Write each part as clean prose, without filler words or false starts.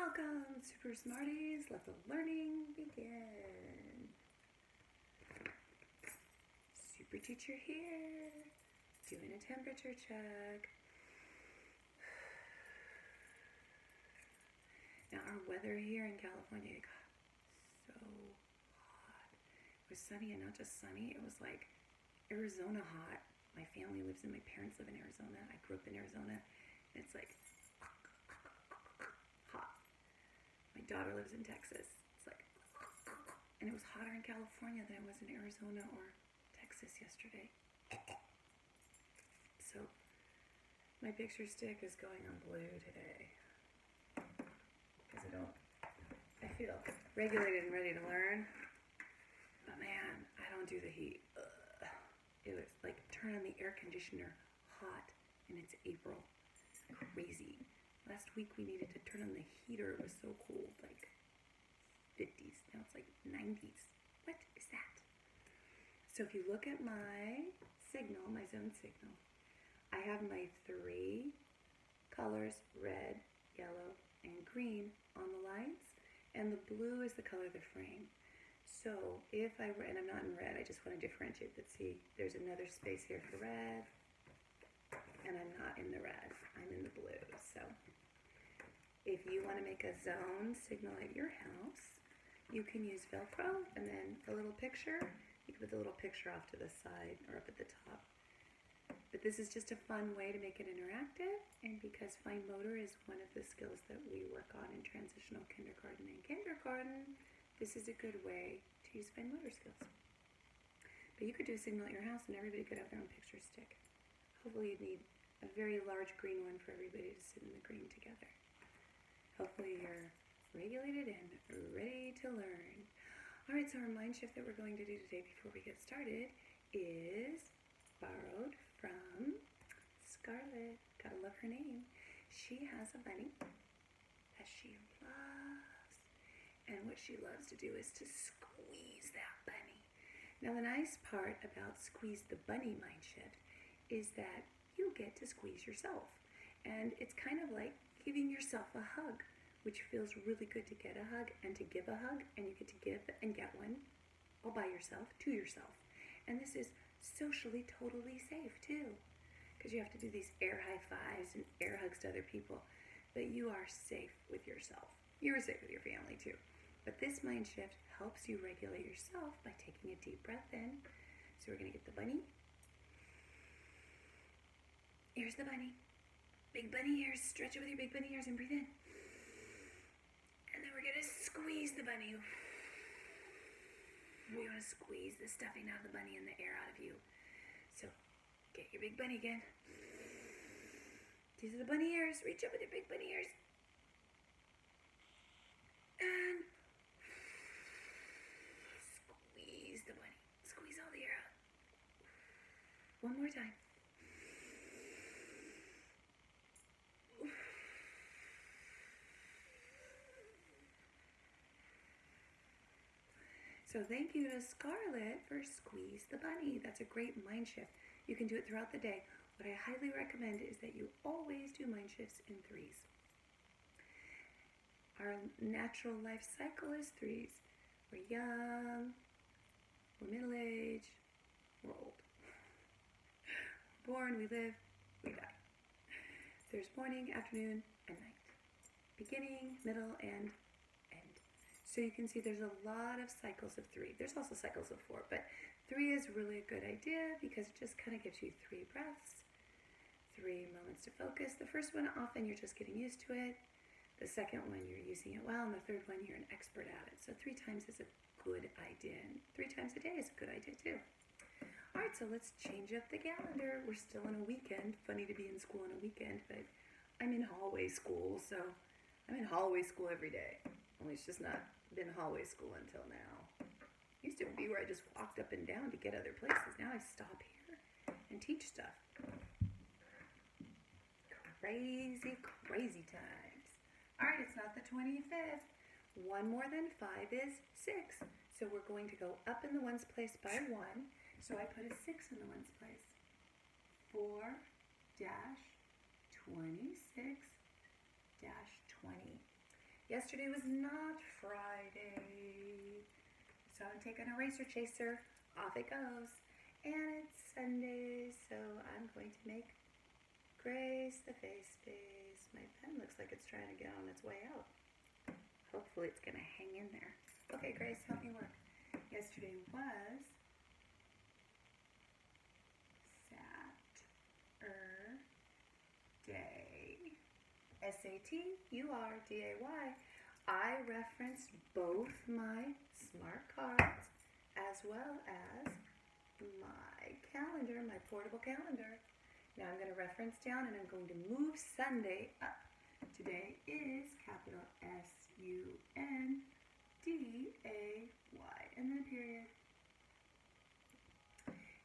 Welcome, Super Smarties. Let the learning begin. Super teacher here, doing a temperature check. Now our weather here in California got so hot. It was sunny, and not just sunny, it was like Arizona hot. My family lives my parents live in Arizona. I grew up in Arizona, and it's like hot. My daughter lives in Texas. It's like, and it was hotter in California than it was in Arizona or Texas yesterday. So my picture stick is going on blue today because I feel regulated and ready to learn. But man, I don't do the heat. Ugh. It was like turn on the air conditioner hot, and it's April. Crazy. Last week we needed to turn on the heater. It was so cold, like 50s. Now it's like 90s. What is that? So if you look at my signal, my zone signal, I have my three colors, red, yellow, and green on the lights, and the blue is the color of the frame. So if and I'm not in red, I just want to differentiate, but see, there's another space here for red, and I'm not in the red, I'm in the blue. So if you want to make a zone signal at your house, you can use Velcro, and then a little picture. You can put the little picture off to the side or up at the top. But this is just a fun way to make it interactive, and because fine motor is one of the skills that we work on in transitional kindergarten and kindergarten, this is a good way to use fine motor skills. But you could do a signal at your house, and everybody could have their own picture stick. Hopefully you'd need a very large green one for everybody to sit in the green together. Hopefully you're regulated and ready to learn. All right, so our mind shift that we're going to do today before we get started is borrowed from Scarlett. Gotta love her name. She has a bunny that she loves, and what she loves to do is to squeeze that bunny. Now the nice part about squeeze the bunny mind shift is that you get to squeeze yourself, and it's kind of like giving yourself a hug, which feels really good to get a hug and to give a hug, and you get to give and get one all by yourself, to yourself. And this is socially totally safe too, because you have to do these air high fives and air hugs to other people, but you are safe with yourself. You're safe with your family too. But this mind shift helps you regulate yourself by taking a deep breath in. So we're gonna get the bunny. Here's the bunny. Big bunny ears. Stretch it with your big bunny ears and breathe in. And then we're going to squeeze the bunny. We want to squeeze the stuffing out of the bunny and the air out of you. So get your big bunny again. These are the bunny ears. Reach up with your big bunny ears. And squeeze the bunny. Squeeze all the air out. One more time. So thank you to Scarlett for Squeeze the Bunny. That's a great mind shift. You can do it throughout the day. What I highly recommend is that you always do mind shifts in threes. Our natural life cycle is threes. We're young, we're middle-aged, we're old. Born, we live, we die. There's morning, afternoon, and night. Beginning, middle, and end. So you can see there's a lot of cycles of three. There's also cycles of four, but three is really a good idea because it just kind of gives you 3 breaths, 3 moments to focus. The first one, often you're just getting used to it. The second one, you're using it well, and the third one, you're an expert at it. So 3 times is a good idea, and 3 times a day is a good idea too. All right, so let's change up the calendar. We're still on a weekend. Funny to be in school on a weekend, but I'm in hallway school, so I'm in hallway school every day. Only it's just not been hallway school until now. Used to be where I just walked up and down to get other places. Now I stop here and teach stuff. Crazy, crazy times. All right, it's not the 25th. 1 more than 5 is 6. So we're going to go up in the ones place by 1. So I put a 6 in the ones place. 4-26-20. Yesterday was not Friday. So I'm taking a racer chaser. Off it goes. And it's Sunday, so I'm going to make Grace the face space. My pen looks like it's trying to get on its way out. Hopefully it's going to hang in there. Okay, Grace, help me work. Yesterday was Saturday. SATURDAY. I referenced both my smart cards as well as my calendar, my portable calendar. Now I'm going to reference down and I'm going to move Sunday up. Today is capital SUNDAY and then a period.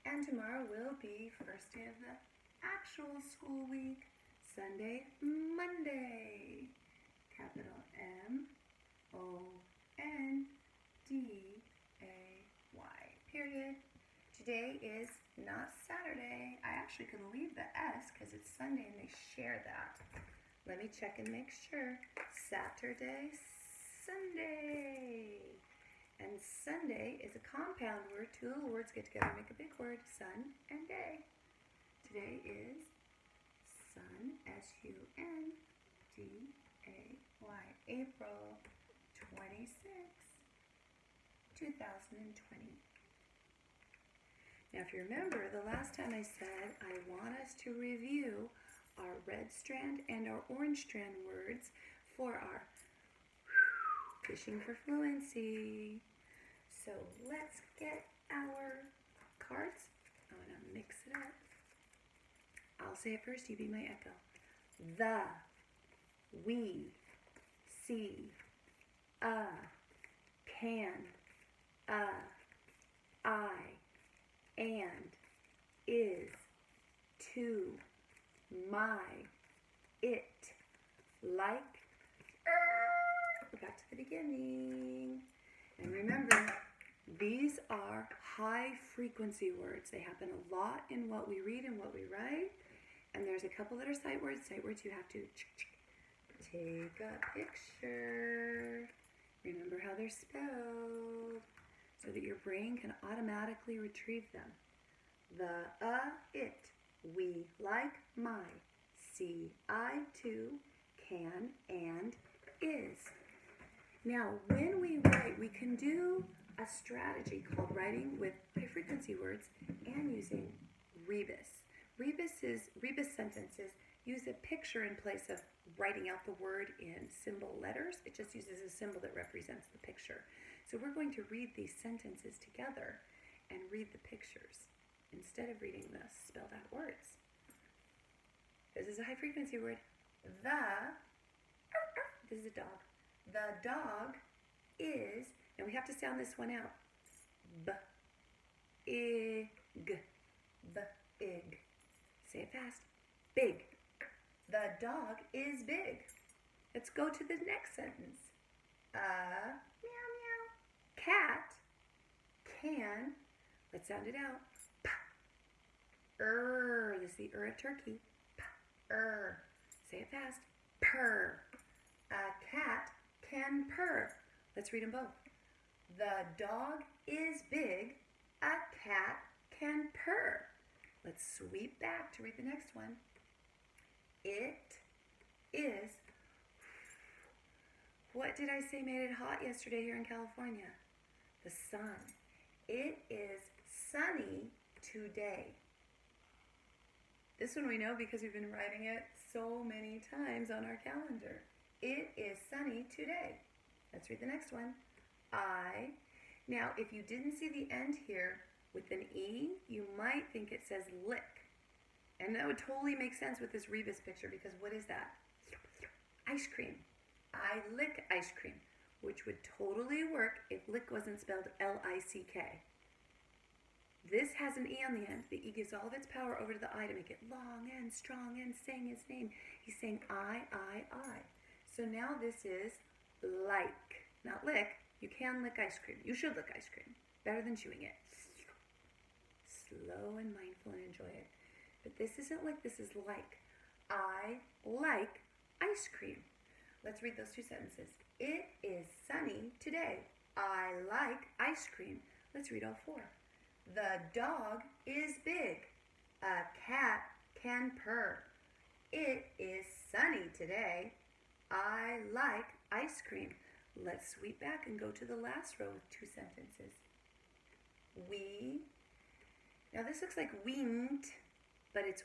And tomorrow will be first day of the actual school week. Sunday, Monday. Capital MONDAY. Period. Today is not Saturday. I actually can leave the S because it's Sunday and they share that. Let me check and make sure. Saturday, Sunday. And Sunday is a compound word. Two little words get together and make a big word. Sun and day. Today is Sun, SUNDAY. April 26, 2020. Now if you remember, the last time I said I want us to review our red strand and our orange strand words for our fishing for fluency. So let's get our cards. I'm going to mix it up. I'll say it first, you be my echo. The, we, see, can, I, and, is, to, my, it, like, back to the beginning. And remember, these are high frequency words. They happen a lot in what we read and what we write. And there's a couple that are sight words. Sight words you have to take a picture. Remember how they're spelled so that your brain can automatically retrieve them. The, it, we, like, my, see, I, to, can, and, is. Now, when we write, we can do a strategy called writing with high frequency words and using rebus. Rebus sentences use a picture in place of writing out the word in symbol letters. It just uses a symbol that represents the picture. So we're going to read these sentences together and read the pictures instead of reading the spelled out words. This is a high frequency word. This is a dog. The dog is, and we have to sound this one out. B-I-G. B-I-G. Say it fast. Big. The dog is big. Let's go to the next sentence. Meow meow. Cat can, let's sound it out. This is the of turkey. Say it fast. Purr. A cat can purr. Let's read them both. The dog is big. A cat can purr. Let's sweep back to read the next one. It is. What did I say made it hot yesterday here in California? The sun. It is sunny today. This one we know because we've been writing it so many times on our calendar. It is sunny today. Let's read the next one. I. Now, if you didn't see the end here with an E, you might think it says lick. And that would totally make sense with this rebus picture because what is that? Ice cream. I lick ice cream, which would totally work if lick wasn't spelled L-I-C-K. This has an E on the end. The E gives all of its power over to the I to make it long and strong and saying his name. He's saying I. So now this is like, not lick. You can lick ice cream. You should lick ice cream. Better than chewing it. Slow and mindful and enjoy it. But this isn't like, this is like. I like ice cream. Let's read those two sentences. It is sunny today. I like ice cream. Let's read all four. The dog is big. A cat can purr. It is sunny today. I like ice cream. Let's sweep back and go to the last row with two sentences. Now this looks like winged, but it's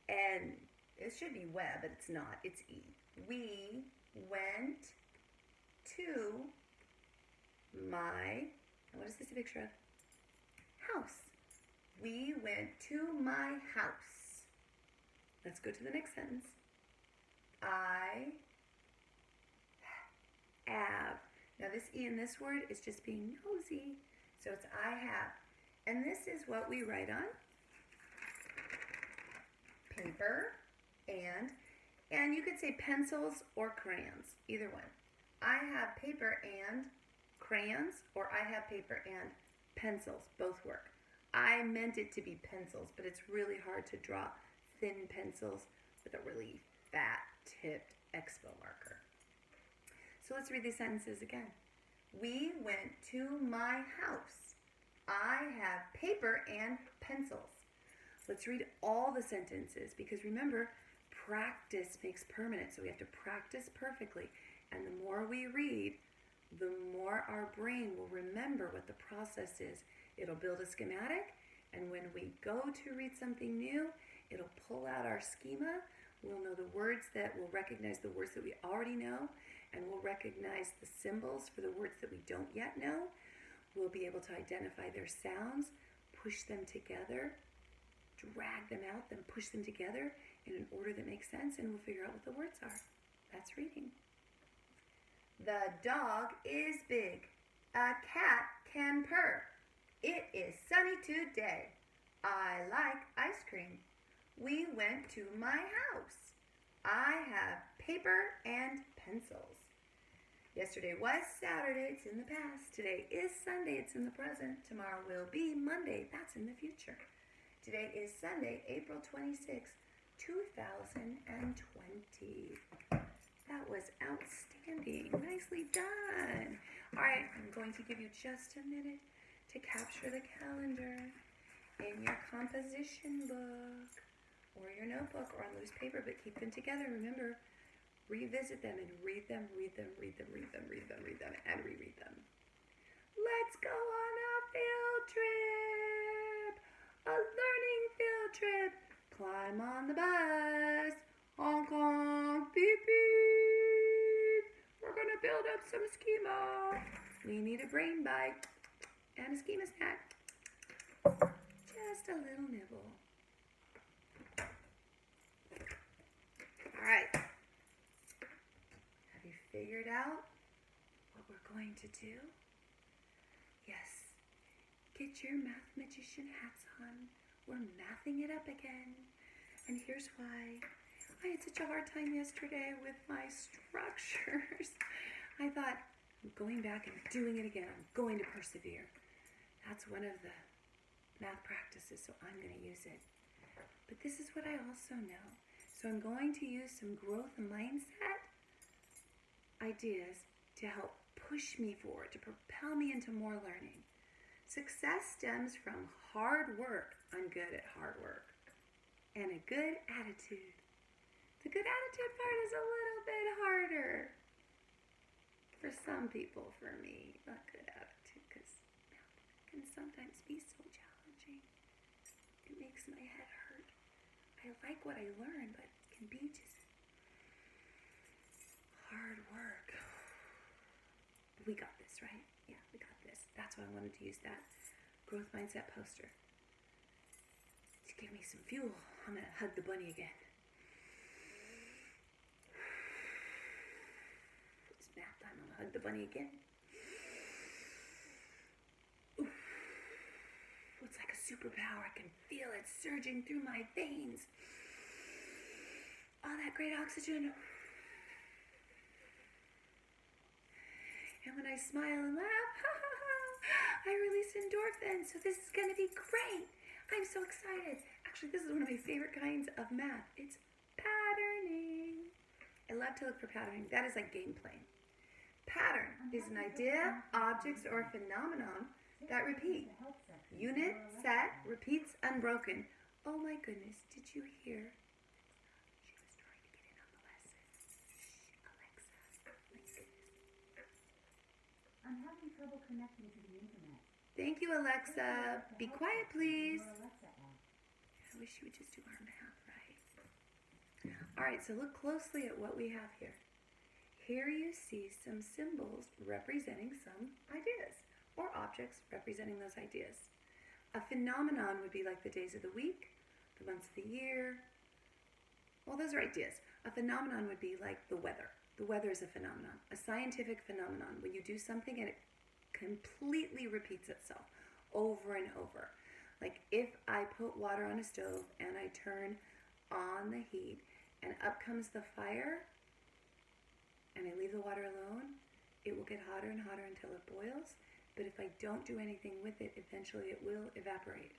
N. It should be we, but it's not. It's E. We went to my, what is this a picture of? House. We went to my house. Let's go to the next sentence. I have. Now this E in this word is just being nosy. So it's I have. And this is what we write on paper and you could say pencils or crayons, either one. I have paper and crayons, or I have paper and pencils, both work. I meant it to be pencils, but it's really hard to draw thin pencils with a really fat tipped expo marker. So let's read these sentences again. We went to my house. I have paper and pencils. Let's read all the sentences because remember, practice makes permanent. So we have to practice perfectly. And the more we read, the more our brain will remember what the process is. It'll build a schematic, and when we go to read something new, it'll pull out our schema. We'll know the words we'll recognize the words that we already know, and we'll recognize the symbols for the words that we don't yet know. We'll be able to identify their sounds, push them together, drag them out, then push them together in an order that makes sense, and we'll figure out what the words are. That's reading. The dog is big. A cat can purr. It is sunny today. I like ice cream. We went to my house. I have paper and pencils. Yesterday was Saturday, it's in the past. Today is Sunday, it's in the present. Tomorrow will be Monday, that's in the future. Today is Sunday, April 26, 2020. That was outstanding. Nicely done. All right, I'm going to give you just a minute to capture the calendar in your composition book or your notebook or on loose paper, but keep them together. Remember, revisit them and read them, and reread them. Let's go on a field trip, a learning field trip. Climb on the bus, honk honk, beep beep. We're gonna build up some schema. We need a brain bite and a schema snack. Just a little nibble. All right. Have you figured out what we're going to do? Yes. Get your math magician hats on. We're mathing it up again. And here's why. I had such a hard time yesterday with my structures. I thought, I'm going back and doing it again. I'm going to persevere. That's one of the math practices, so I'm going to use it. But this is what I also know. So I'm going to use some growth mindset ideas to help push me forward, to propel me into more learning. Success stems from hard work. I'm good at hard work. And a good attitude. The good attitude part is a little bit harder. For some people, for me, not good attitude, because it can sometimes be so challenging. It makes my head hurt. I like what I learn, but it can be just hard work. We got this, right? Yeah, we got this. That's why I wanted to use that growth mindset poster. To give me some fuel. I'm going to hug the bunny again. It's nap time. I'm going to hug the bunny again. Oof. It's like a superpower. I can feel it surging through my veins. All that great oxygen. And when I smile and laugh, I release endorphins. So this is going to be great. I'm so excited. Actually, this is one of my favorite kinds of math. It's patterning. I love to look for patterning. That is like game playing. Pattern is an idea, objects, or phenomenon that repeat. Unit, set, repeats, unbroken. Oh my goodness, did you hear? She was trying to get in on the lesson. Shh, Alexa. My goodness. I'm having trouble connecting to the internet. Thank you, Alexa. Be quiet, please. I wish you would just do our math right. All right, so look closely at what we have here. Here you see some symbols representing some ideas, or objects representing those ideas. A phenomenon would be like the days of the week, the months of the year. Well, those are ideas. A phenomenon would be like the weather. The weather is a phenomenon, a scientific phenomenon. When you do something and it completely repeats itself over and over. Like if I put water on a stove and I turn on the heat and up comes the fire and I leave the water alone, it will get hotter and hotter until it boils. But if I don't do anything with it, eventually it will evaporate.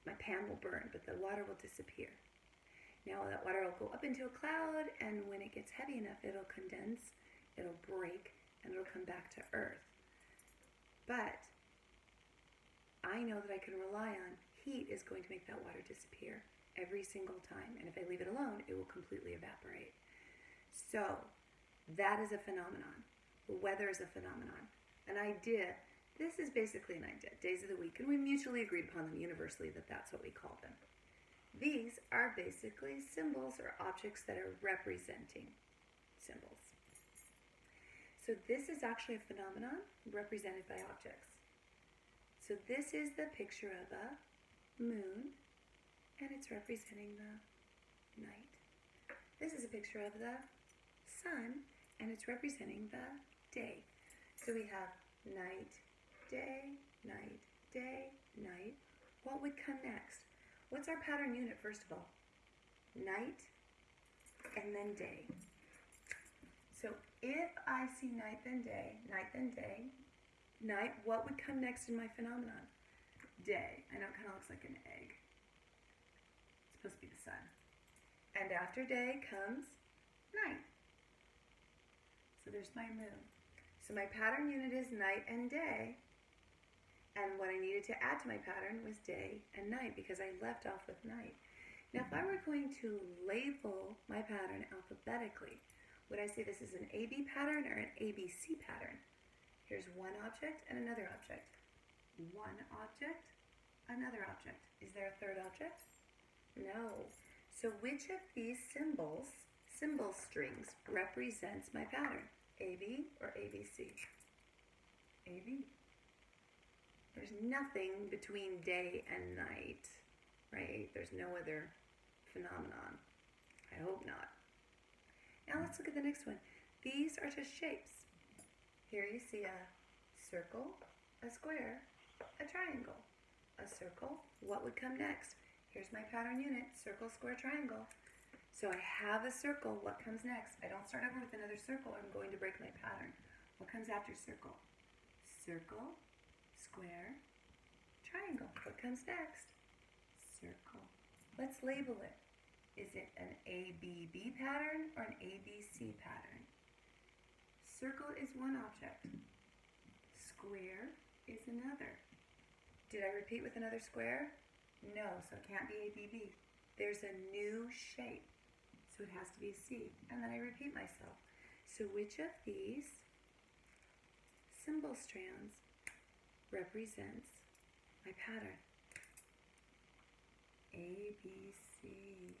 My pan will burn, but the water will disappear. Now that water will go up into a cloud, and when it gets heavy enough, it'll condense, it'll break, and it'll come back to earth. But I know that I can rely on heat is going to make that water disappear every single time. And if I leave it alone, it will completely evaporate. So that is a phenomenon. The weather is a phenomenon. An idea, this is basically an idea, days of the week, and we mutually agreed upon them universally that that's what we call them. These are basically symbols or objects that are representing symbols. So this is actually a phenomenon represented by objects. So this is the picture of a moon, and it's representing the night. This is a picture of the sun, and it's representing the day. So we have night, day, night, day, night. What would come next? What's our pattern unit, first of all? Night, and then day. So if I see night, then day, night, what would come next in my phenomenon? Day. I know it kind of looks like an egg. It's supposed to be the sun. And after day comes night. So there's my moon. So my pattern unit is night and day. And what I needed to add to my pattern was day and night because I left off with night. Now if I were going to label my pattern alphabetically, would I say this is an AB pattern or an ABC pattern? Here's one object and another object. One object, another object. Is there a third object? No. So which of these symbol strings represents my pattern? AB or ABC? AB. There's nothing between day and night, right? There's no other phenomenon. I hope not. Now let's look at the next one. These are just shapes. Here you see a circle, a square, a triangle. A circle, what would come next? Here's my pattern unit, circle, square, triangle. So I have a circle, what comes next? I don't start over with another circle, I'm going to break my pattern. What comes after circle? Circle, square, triangle. What comes next? Circle. Let's label it. Is it an ABB pattern or an ABC pattern? Circle is one object. Square is another. Did I repeat with another square? No, so it can't be ABB. There's a new shape. So it has to be a C. And then I repeat myself. So which of these symbol strands represents my pattern? A, B, C.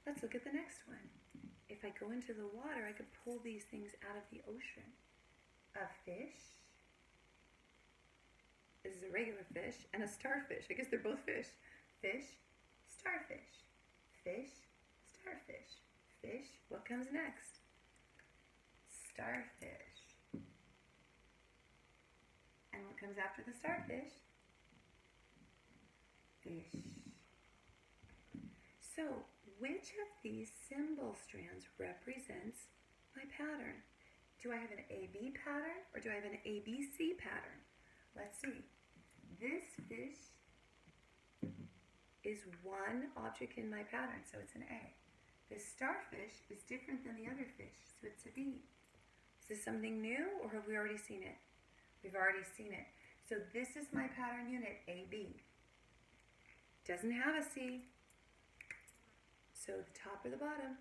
Let's look at the next one. If I go into the water, I could pull these things out of the ocean. A fish. This is a regular fish and a starfish. I guess they're both fish. Fish, starfish. Fish, starfish. Fish, what comes next? Starfish. And what comes after the starfish? Fish. So, which of these symbol strands represents my pattern? Do I have an AB pattern or do I have an ABC pattern? Let's see. This fish is one object in my pattern, so it's an A. This starfish is different than the other fish, so it's a bee. Is this something new, or have we already seen it? We've already seen it. So this is my pattern unit, AB. Doesn't have a C. So the top or the bottom?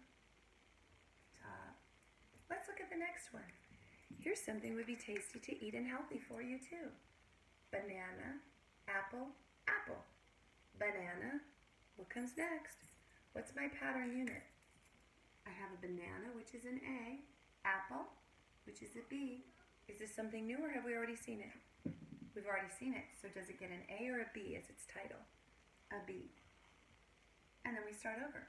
Top. Let's look at the next one. Here's something would be tasty to eat and healthy for you too. Banana, apple, apple. Banana. What comes next? What's my pattern unit? I have a banana, which is an A. Apple, which is a B. Is this something new, or have we already seen it? We've already seen it. So does it get an A or a B as its title? A B. And then we start over.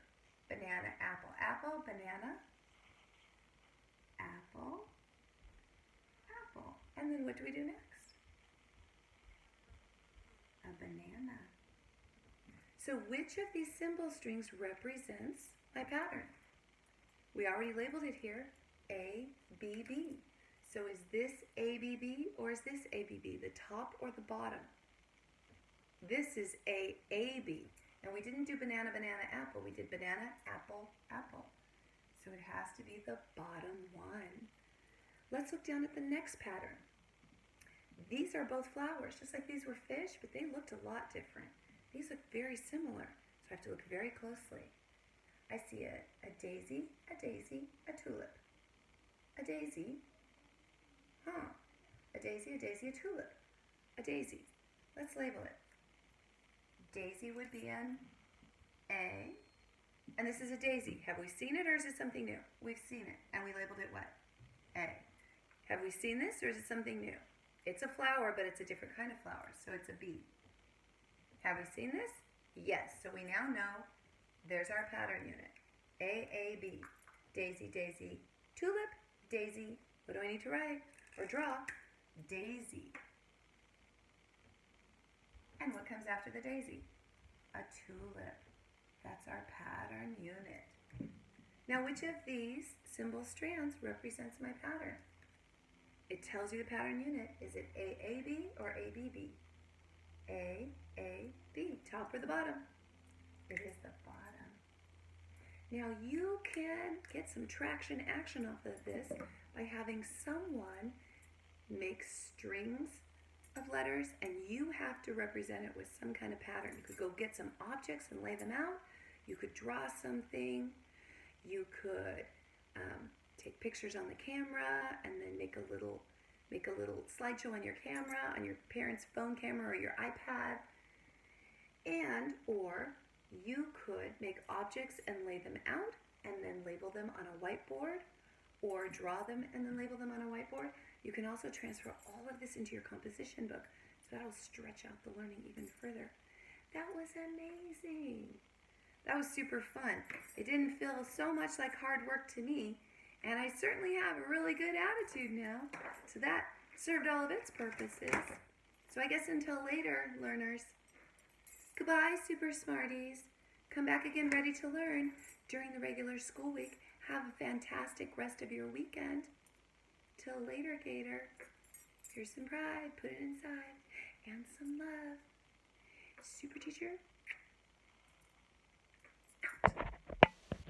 Banana, apple, apple, banana, apple, apple. And then what do we do next? A banana. So which of these symbol strings represents my pattern? We already labeled it here, A, B, B. So is this A, B, B, or is this A, B, B, the top or the bottom? This is A, A, B. And we didn't do banana, banana, apple. We did banana, apple, apple. So it has to be the bottom one. Let's look down at the next pattern. These are both flowers, just like these were fish, but they looked a lot different. These look very similar, so I have to look very closely. I see a daisy, a daisy, a tulip. A daisy, a daisy, a tulip. A daisy. Let's label it. Daisy would be an A, and this is a daisy. Have we seen it, or is it something new? We've seen it, and we labeled it what? A. Have we seen this, or is it something new? It's a flower, but it's a different kind of flower, so it's a B. Have we seen this? Yes, so we now know there's our pattern unit. A, A, B. Daisy, daisy, tulip, daisy. What do I need to write or draw? Daisy. And what comes after the daisy? A tulip. That's our pattern unit. Now, which of these symbol strands represents my pattern? It tells you the pattern unit. Is it AAB or ABB? AAB, top or the bottom? It is the bottom. Now, you can get some traction action off of this by having someone make strings of letters, and you have to represent it with some kind of pattern. You could go get some objects and lay them out. You could draw something. You could take pictures on the camera and then make a little slideshow on your camera, on your parents' phone camera or your iPad. And or you could make objects and lay them out and then label them on a whiteboard, or draw them and then label them on a whiteboard. You can also transfer all of this into your composition book, so that'll stretch out the learning even further. That was amazing. That was super fun. It didn't feel so much like hard work to me, and I certainly have a really good attitude now, so that served all of its purposes. So I guess until later, learners. Goodbye, super smarties. Come back again ready to learn during the regular school week. Have a fantastic rest of your weekend. Till later, Gator. Here's some pride. Put it inside. And some love. Super teacher.